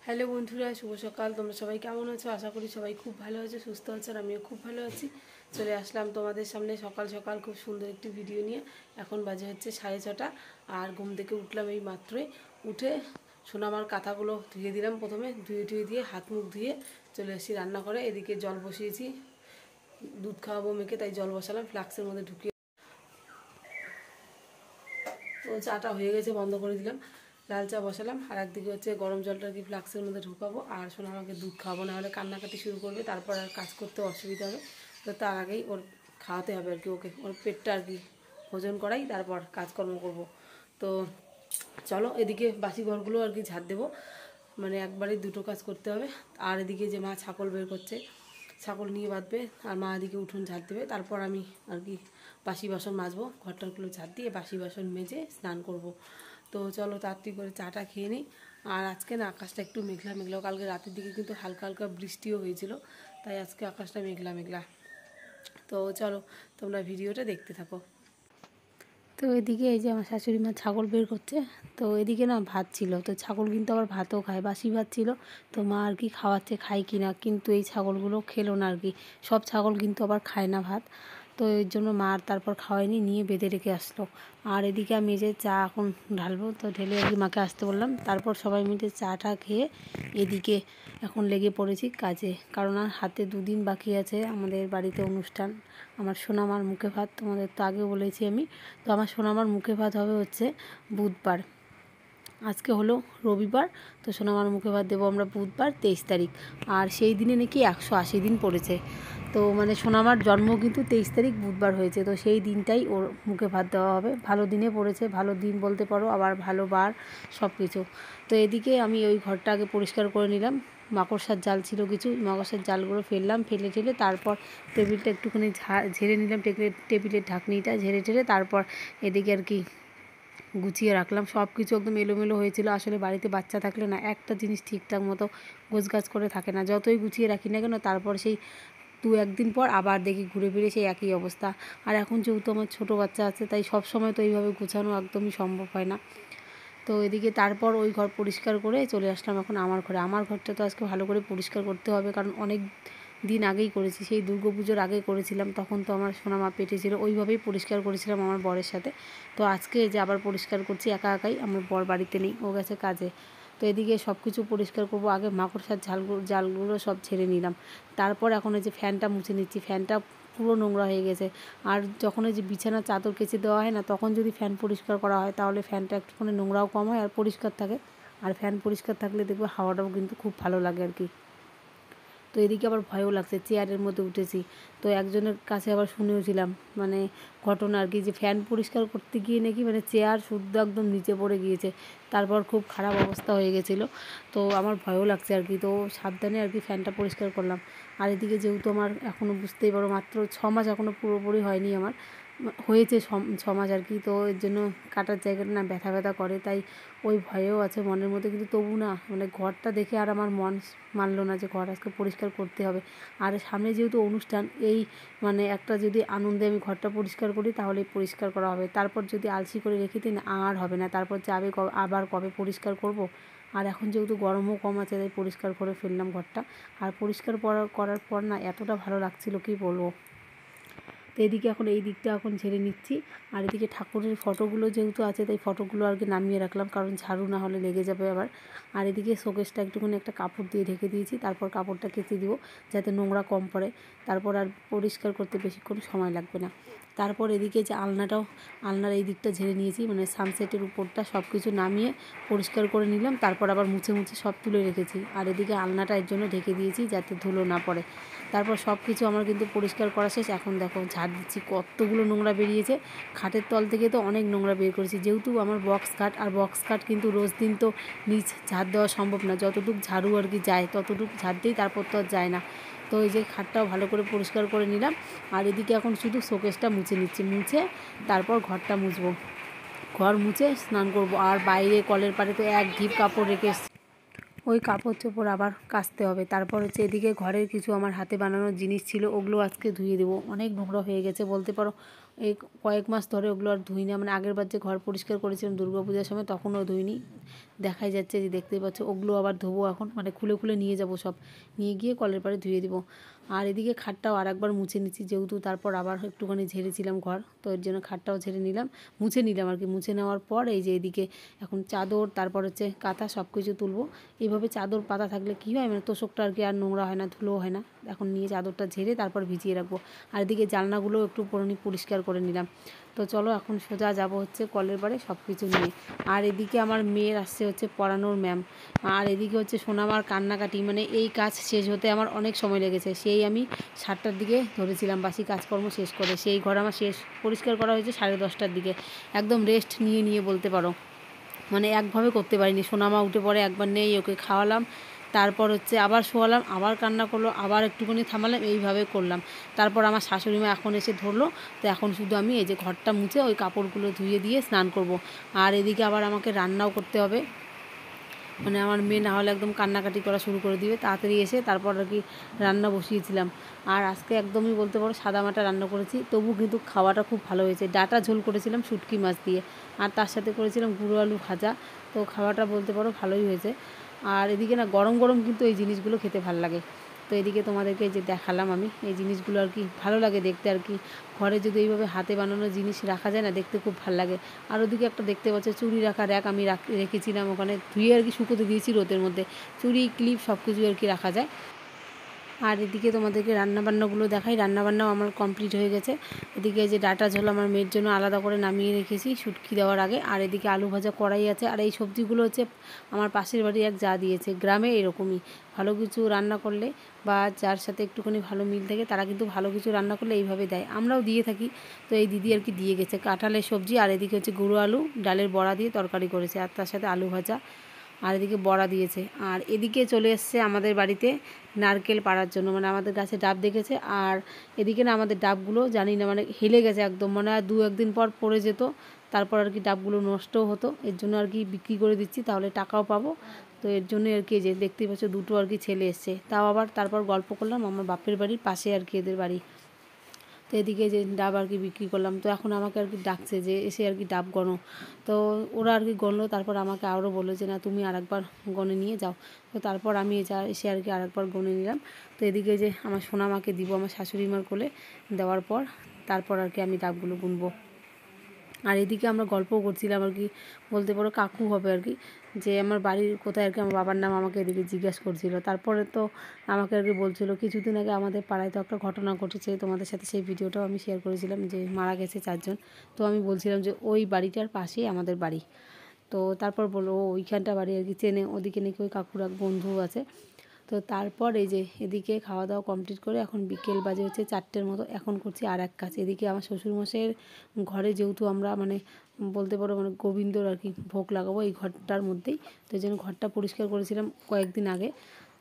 Hello বন্ধুরা, শুভ সকাল। তোমরা সবাই কেমন আছো? আশা করি সবাই খুব ভালো আছো, সুস্থ আছো। আর আমিও খুব ভালো আছি। চলে আসলাম তোমাদের সামনে সকাল সকাল খুব সুন্দর একটি ভিডিও নিয়ে। এখন বাজে হচ্ছে 6:30, আর ঘুম থেকে উঠলাম এই মাত্রই। উঠে সোনামার কাঁথাগুলো ধুয়ে দিলাম। প্রথমে ধুয়ে দিয়ে হাত মুখ ধুয়ে চলে এসেছি রান্নাঘরে। এদিকে জল বসিয়েছি, দুধ খাওয়াবো মেয়েকে, তাই জল বসালাম ফ্লাক্সের মধ্যে ঢুকিয়ে। তো চাটা হয়ে গেছে, বন্ধ করে দিলাম। লাল চা বসালাম, আর একদিকে হচ্ছে গরম জলটা কি ফ্লাক্সের মধ্যে ঢুকাবো। আর সোনা আমাকে দুধ খাওয়াবো, না হলে কান্নাকাটি শুরু করবে, তারপর আর কাজ করতে অসুবিধা হবে। তো তার আগেই ওর খাওয়াতে হবে আর কি, ওকে ওর পেটটা আর কি ভোজন করাই, তারপর কাজকর্ম করব। তো চলো, এদিকে বাসি ঘরগুলো আর কি ঝাড় দেবো, মানে একবারে দুটো কাজ করতে হবে। আর এদিকে যে মা ছাগল বের করছে, ছাগল নিয়ে বাঁধবে, আর মা এদিকে উঠোন ঝাড় দেবে। তারপর আমি আর কি বাসি বাসন মাজবো, ঘরটারগুলো ঝাড় দিয়ে বাসি বাসন মেজে স্নান করব। তো চলো তাড়াতাড়ি করে চাটা খেয়ে নিই। আর আজকে না আকাশটা একটু মেঘলা মেঘলা, কালকে রাতের দিকে কিন্তু হালকা হালকা বৃষ্টিও হয়েছিল, তাই আজকে আকাশটা মেঘলা মেঘলা। তো চলো তোমরা ভিডিওটা দেখতে থাকো। তো এদিকে এই যে আমার শাশুড়ি মা ছাগল বের করছে। তো এদিকে না ভাত ছিল, তো ছাগল কিন্তু আবার ভাতও খায়, বাসি ভাত ছিল। তো মা আর কি খাওয়াচ্ছে, খায় কি না, কিন্তু এই ছাগলগুলো খেলো না আর কি। সব ছাগল কিন্তু আবার খায় না ভাত, তো এর জন্য মা আর তারপর খাওয়ায়নি, নিয়ে বেঁধে রেখে আসলো। আর এদিকে আমি এই যে চা এখন ঢালবো, তো ঢেলে আর কি মাকে আসতে বললাম। তারপর সবাই মিলে চাটা খেয়ে এদিকে এখন লেগে পড়েছি কাজে, কারণ আর হাতে 2 দিন বাকি আছে আমাদের বাড়িতে অনুষ্ঠান। আমার সোনামার মুখে ভাত, তোমাদের তো আগেও বলেছি আমি। তো আমার সোনামার মুখে ভাত হবে হচ্ছে বুধবার, আজকে হলো রবিবার। তো সোনামার মুখে ভাত দেবো আমরা বুধবার 23 তারিখ। আর সেই দিনে নাকি 180 দিন পড়েছে। তো মানে সোনামার জন্ম কিন্তু 23 তারিখ বুধবার হয়েছে, তো সেই দিনটাই ওর মুখে ভাত দেওয়া হবে। ভালো দিনে পড়েছে, ভালো দিন বলতে পারো, আবার ভালো বার, সব কিছু। তো এদিকে আমি ওই ঘরটা আগে পরিষ্কার করে নিলাম। মাকড়সার জাল ছিল কিছু, মাকড়সার জালগুলো ফেললাম, ফেলে ঠেলে তারপর টেবিলটা একটুখানি ঝেড়ে নিলাম, টেবিলের ঢাকনিটা ঝেড়ে ঠেলে তারপর এদিকে আর কি গুছিয়ে রাখলাম। সব কিছু একদম এলোমেলো হয়েছিল। আসলে বাড়িতে বাচ্চা থাকলে না একটা জিনিস ঠিকঠাক মতো গোছগাছ করে থাকে না, যতই গুছিয়ে রাখি না কেন, তারপর সেই 2-1 দিন পর আবার দেখি ঘুরে ফিরে সেই একই অবস্থা। আর এখন যেহেতু আমার ছোটো বাচ্চা আছে, তাই সব সময় তো এইভাবে গোছানো একদমই সম্ভব হয় না। তো এদিকে তারপর ওই ঘর পরিষ্কার করে চলে আসলাম এখন আমার ঘরে। আমার ঘরটা তো আজকে ভালো করে পরিষ্কার করতে হবে, কারণ অনেক দিন আগেই করেছি, সেই দুর্গাপুজোর আগে করেছিলাম। তখন তো আমার সোনামা পেটে ছিল, ওইভাবেই পরিষ্কার করেছিলাম আমার বরের সাথে। তো আজকে যে আবার পরিষ্কার করছি একা একাই, আমার বর বাড়িতে নেই, ও গেছে কাজে। তো এদিকে সব কিছু পরিষ্কার করব, আগে মাকড়সার জালগুলো সব ছেড়ে নিলাম। তারপর এখন এই যে ফ্যানটা মুছে নিচ্ছি, ফ্যানটা পুরো নোংরা হয়ে গেছে। আর যখন এই যে বিছানার চাদর কেচে দেওয়া হয় না, তখন যদি ফ্যান পরিষ্কার করা হয় তাহলে ফ্যানটা একটুখানি নোংরাও কম হয় আর পরিষ্কার থাকে। আর ফ্যান পরিষ্কার থাকলে দেখবে হাওয়াটাও কিন্তু খুব ভালো লাগে আর কি। তো এদিকে আবার ভয়ও লাগছে, চেয়ারের মধ্যে উঠেছি। তো একজনের কাছে আবার শুনেওছিলাম মানে ঘটনা আর কি, যে ফ্যান পরিষ্কার করতে গিয়ে নাকি মানে চেয়ার শুদ্ধ একদম নিচে পড়ে গিয়েছে, তারপর খুব খারাপ অবস্থা হয়ে গেছিলো। তো আমার ভয়ও লাগছে আর কি, তো সাবধানে আর কি ফ্যানটা পরিষ্কার করলাম। আর এদিকে যেহেতু আমার এখনও বুঝতেই পারো মাত্র 6 মাস, এখনও পুরোপুরি হয়নি আমার, হয়েছে 6 মাস আর কি। তো এর জন্য কাটার জায়গাটা না ব্যথা ব্যথা করে, তাই ওই ভয়েও আছে মনের মধ্যে। কিন্তু তবু না মানে ঘরটা দেখে আর আমার মন মানলো না যে ঘর আজকে পরিষ্কার করতে হবে। আর সামনে যেহেতু অনুষ্ঠান, এই মানে একটা যদি আনন্দে আমি ঘরটা পরিষ্কার করি তাহলে পরিষ্কার করা হবে। তারপর যদি আলসি করে রেখে দিই না, আর হবে না, তারপর যাবে আবার কবে পরিষ্কার করব। আর এখন যেহেতু গরমও কম আছে, তাই পরিষ্কার করে ফেললাম ঘরটা। আর পরিষ্কার করার পর না এতটা ভালো লাগছিল কি বলবো। তো এদিকে এখন এই দিকটা এখন ঝেড়ে নিচ্ছি। আর এদিকে ঠাকুরের ফটোগুলো যেহেতু আছে, তাই ফটোগুলো আর কি নামিয়ে রাখলাম, কারণ ঝাড়ু না হলে লেগে যাবে আবার। আর এদিকে শোকেসটা একটুখানি একটা কাপড় দিয়ে ঢেকে দিয়েছি, তারপর কাপড়টা কেচে দিব যাতে নোংরা কম পড়ে, তারপর আর পরিষ্কার করতে বেশিক্ষণ সময় লাগবে না। তারপর এদিকে যে আলনার এই দিকটা ঝেড়ে নিয়েছি, মানে সানসেটের উপরটা সব কিছু নামিয়ে পরিষ্কার করে নিলাম, তারপর আবার মুছে সব তুলে রেখেছি। আর এদিকে আলনাটা এর জন্য ঢেকে দিয়েছি যাতে ধুলো না পড়ে। তারপর সব কিছু আমার কিন্তু পরিষ্কার করা শেষ। এখন দেখো ঝাড় দিচ্ছি, কতগুলো নোংরা বেরিয়েছে। খাটের তল থেকে তো অনেক নোংরা বের করেছি, যেহেতু আমার বক্স খাট, আর বক্স খাট কিন্তু রোজ দিন তো নিচ ঝাড় দেওয়া সম্ভব না, যতটুকু ঝাড়ু আর কি যায় ততটুকু ঝাড় দিই, তারপর তো আর যায় না। তো এই যে খাটটাও ভালো করে পরিষ্কার করে নিলাম। আর এদিকে এখন শুধু শোকেসটা মুছে নিচ্ছি, মুছে তারপর ঘরটা মুছবো, ঘর মুছে স্নান করব। আর বাইরে কলের পাড়ে তো এক ঢিপ কাপড় রেখে ওই কাপড় চোপড় আবার কাচতে হবে। তারপর হচ্ছে এদিকে ঘরের কিছু আমার হাতে বানানোর জিনিস ছিল, ওগুলো আজকে ধুয়ে দেবো। অনেক নোংরা হয়ে গেছে বলতে পারো, এই কয়েক মাস ধরে ওগুলো আর ধুই না, মানে আগের বার যে ঘর পরিষ্কার করেছিলাম দুর্গাপূজার সময় তখনও ধুইনি, দেখাই যাচ্ছে যে দেখতেই পাচ্ছ। ওগুলো আবার ধোবো এখন, মানে খুলে খুলে নিয়ে যাব সব, নিয়ে গিয়ে কলের পাড়ে ধুয়ে দিব। আর এদিকে খাটটাও আর একবার মুছে নিচ্ছি, যেহেতু তারপর আবার একটুখানি ঝেড়েছিলাম ঘর, তো এর জন্য খাটটাও ঝেড়ে নিলাম, মুছে নিলাম আর কি। মুছে নেওয়ার পর এই যে এদিকে এখন চাদর, তারপর হচ্ছে কাঁথা সব কিছু তুলবো। এইভাবে চাদর পাতা থাকলে কী হয়, মানে তোষকটা আর কি আর নোংরা হয় না, ধুলো হয় না। এখন নিয়ে চাদরটা ঝেড়ে তারপর ভিজিয়ে রাখবো। আর এদিকে জানলাগুলোও একটু পরিষ্কার করে নিলাম। তো চলো এখন সোজা যাব হচ্ছে কলের পাড়ে সব কিছু নিয়ে। আর এদিকে আমার মেয়ের আসছে হচ্ছে পড়ানোর ম্যাম, আর এদিকে হচ্ছে সোনামার কান্নাকাটি, মানে এই কাজ শেষ হতে আমার অনেক সময় লেগেছে। সেই আমি 7টার দিকে ধরেছিলাম বাসি কাজকর্ম শেষ করে, সেই ঘর আমার পরিষ্কার করা হয়েছে 10:30টার দিকে, একদম রেস্ট নিয়ে বলতে পারো, মানে একভাবে করতে পারিনি। সোনামা উঠে পড়ে, একবার নেই ওকে খাওয়ালাম, তারপর হচ্ছে আবার শোয়ালাম, আবার কান্না করলো, আবার একটুখানি থামালাম, এইভাবে করলাম। তারপর আমার শাশুড়ি মা এখন এসে ধরলো। তো এখন শুধু আমি এই যে ঘরটা মুছে ওই কাপড়গুলো ধুয়ে দিয়ে স্নান করব। আর এদিকে আবার আমাকে রান্নাও করতে হবে, মানে আমার মেয়ে না হলে একদম কান্নাকাটি করা শুরু করে দিবে। তাড়াতাড়ি এসে তারপর আর কি রান্না বসিয়েছিলাম। আর আজকে একদমই বলতে পারো সাদামাটা রান্না করেছি, তবু কিন্তু খাওয়াটা খুব ভালো হয়েছে। ডাঁটা ঝোল করেছিলাম শুটকি মাছ দিয়ে, আর তার সাথে করেছিলাম গুঁড়ো আলু ভাজা। তো খাওয়াটা বলতে পারো ভালোই হয়েছে। আর এদিকে না গরম গরম কিন্তু এই জিনিসগুলো খেতে ভালো লাগে। তো এদিকে তোমাদেরকে যে দেখালাম আমি এই জিনিসগুলো আর কি ভালো লাগে দেখতে আর কি। ঘরে যদি এইভাবে হাতে বানানো জিনিস রাখা যায় না, দেখতে খুব ভালো লাগে। আর ওদিকে একটা দেখতে পাচ্ছ চুড়ি রাখা র্যাক আমি রেখেছিলাম ওখানে, ধুয়ে আর কি শুকোতে দিয়েছি রোদের মধ্যে। চুড়ি ক্লিপ সব কিছু আর কি রাখা যায়। আর এদিকে তোমাদেরকে রান্নাবান্নাগুলো দেখাই, রান্নাবান্নাও আমার কমপ্লিট হয়ে গেছে। এদিকে যে ডাঁটা ঝোল আমার মেয়ের জন্য আলাদা করে নামিয়ে রেখেছি শুটকি দেওয়ার আগে। আর এদিকে আলু ভাজা কড়াই আছে। আর এই সবজিগুলো হচ্ছে আমার পাশের বাড়ি এক যা দিয়েছে, গ্রামে এরকমই ভালো কিছু রান্না করলে বা যার সাথে একটুখানি ভালো মিল থাকে তারা কিন্তু ভালো কিছু রান্না করলে এইভাবে দেয়, আমরাও দিয়ে থাকি। তো এই দিদি আর কি দিয়ে গেছে কাঁঠালের সবজি, আর এদিকে হচ্ছে গুঁড়ো আলু ডালের বড়া দিয়ে তরকারি করেছে, আর তার সাথে আলু ভাজা, আর এদিকে বড়া দিয়েছে। আর এদিকে চলে এসছে আমাদের বাড়িতে নারকেল পাড়ার জন্য, মানে আমাদের গাছে ডাব দেখেছে। আর এদিকে না আমাদের ডাবগুলো জানি না মানে হেলে গেছে একদম, মানে আর 2-1 দিন পর পড়ে যেত, তারপর আর কি ডাবগুলো নষ্টও হতো। এর জন্য আর কি বিক্রি করে দিচ্ছি, তাহলে টাকাও পাবো। তো এর জন্য আর কি যে দেখতেই পাচ্ছ দুটো আর কি ছেলে এসছে, তাও আবার তারপর গল্প করলাম আমার বাপের বাড়ির পাশে আর কি এদের বাড়ি। তো এদিকে যে ডাব আর কি বিক্রি করলাম। তো এখন আমাকে আর কি ডাকছে যে এসে আর কি ডাব গনো। তো ওরা আর কি গণলো, তারপর আমাকে আরও বললো যে না তুমি আরেকবার গনে নিয়ে যাও। তো তারপর আমি এসে আর কি আরেকবার গনে নিলাম। তো এদিকে যে আমার সোনামাকে দিব আমার শাশুড়ি মার কোলে, দেওয়ার পর তারপর আর কি আমি ডাবগুলো গুনবো। আর এদিকে আমরা গল্পও করছিলাম আর কি, বলতে পারো কাকু হবে আর কি, যে আমার বাড়ির কোথায় আর কি আমার বাবার নাম আমাকে এদিকে জিজ্ঞাসা করছিল। তারপরে তো আমাকে আর কি বলছিল কিছুদিন আগে আমাদের পাড়ায় তো একটা ঘটনা ঘটেছে, তোমাদের সাথে সেই ভিডিওটাও আমি শেয়ার করেছিলাম যে মারা গেছে 4 জন। তো আমি বলছিলাম যে ওই বাড়িটার পাশেই আমাদের বাড়ি। তো তারপর বললো ওইখানটা বাড়ি আর কি চেনে, ওদিকে নাকি ওই কাকুর এক বন্ধু আছে। তো তারপর এই যে এদিকে খাওয়া দাওয়া কমপ্লিট করে এখন বিকেল বাজে হচ্ছে 4টের মতো, এখন করছি আর এক কাজ। এদিকে আমার শ্বশুরমশাইয়ের ঘরে যেহেতু আমরা মানে বলতে পারো মানে গোবিন্দর আর কি ভোগ লাগাবো এই ঘরটার মধ্যেই, তো এই জন্য ঘরটা পরিষ্কার করেছিলাম কয়েকদিন আগে।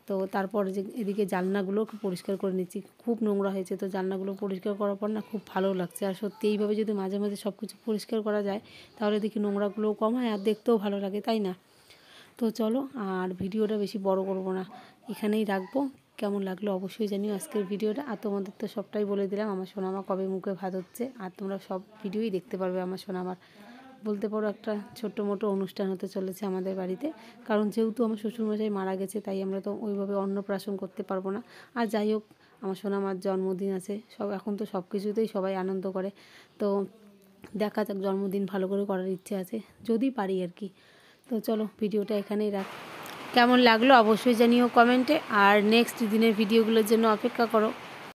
তো তারপর যে এদিকে জানলাগুলো পরিষ্কার করে নিচ্ছি, খুব নোংরা হয়েছে। তো জানলাগুলো পরিষ্কার করার পর না খুব ভালো লাগছে। আর সত্যি এইভাবে যদি মাঝে মাঝে সব কিছু পরিষ্কার করা যায় তাহলে দেখি নোংরাগুলোও কম হয় আর দেখতেও ভালো লাগে, তাই না? তো চলো আর ভিডিওটা বেশি বড় করব না, এখানেই রাখবো। কেমন লাগলো অবশ্যই জানিও আজকের ভিডিওটা। আর তোমাদের তো সবটাই বলে দিলাম আমার সোনামা কবে মুখে ভাত হচ্ছে, আর তোমরা সব ভিডিওই দেখতে পারবে আমার সোনামার। বলতে পারো একটা ছোট্ট মোটো অনুষ্ঠান হতে চলেছে আমাদের বাড়িতে, কারণ যেহেতু আমার শ্বশুরমশাই মারা গেছে তাই আমরা তো ওইভাবে অন্নপ্রাশন করতে পারবো না। আর যাই হোক আমার সোনামার জন্মদিন আছে, সব এখন তো সব কিছুতেই সবাই আনন্দ করে। তো দেখা যাক, জন্মদিন ভালো করে করার ইচ্ছে আছে যদি পারি আর কি। তো চলো ভিডিওটা এখানেই রাখ, কেমন লাগলো অবশ্যই জানিও কমেন্টে। আর নেক্সট দিনের ভিডিওগুলোর জন্য অপেক্ষা করো।